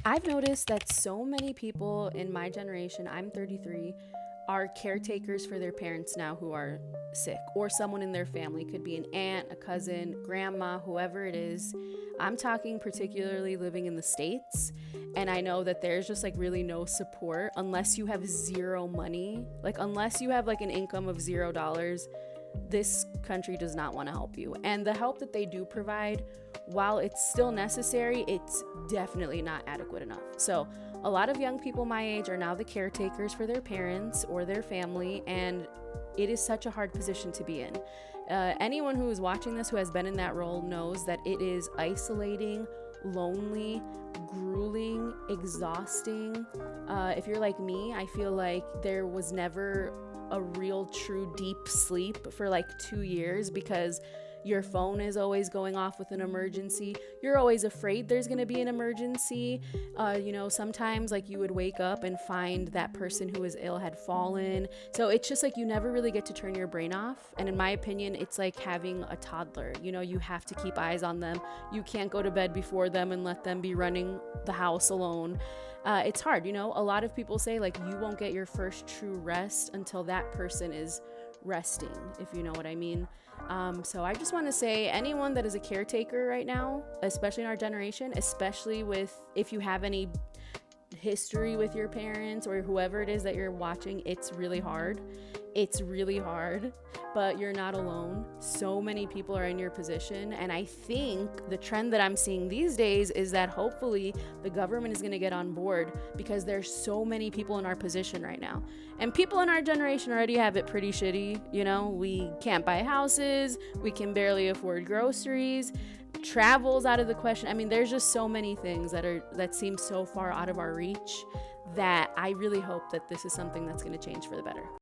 I've noticed that so many people in my generation, I'm 33, are caretakers for their parents now who are sick, or someone in their family. Could be an aunt, a cousin, grandma, whoever it is. I'm talking particularly living in the States, and I know that there's just like really no support unless you have zero money. Like, unless you have like an income of $0, this country does not want to help you. And the help that they do provide, while it's still necessary, it's definitely not adequate enough. So, a lot of young people my age are now the caretakers for their parents or their family, and it is such a hard position to be in. Anyone who is watching this who has been in that role knows that it is isolating, lonely, grueling, exhausting. If you're like me, I feel like there was never a real, true, deep sleep for like 2 years because your phone is always going off with an emergency. You're always afraid there's going to be an emergency. Sometimes like you would wake up and find that person who was ill had fallen. So it's just like you never really get to turn your brain off. And in my opinion, it's like having a toddler. You have to keep eyes on them. You can't go to bed before them and let them be running the house alone. It's hard. A lot of people say like you won't get your first true rest until that person is resting, if you know what I mean. So I just want to say anyone that is a caretaker right now, especially in our generation, especially if you have any history with your parents or whoever it is that you're watching, it's really hard. It's really hard, but you're not alone. So many people are in your position. And I think the trend that I'm seeing these days is that hopefully the government is going to get on board because there's so many people in our position right now. And people in our generation already have it pretty shitty. We can't buy houses. We can barely afford groceries. Travel's out of the question. I mean, there's just so many things that seem so far out of our reach that I really hope that this is something that's going to change for the better.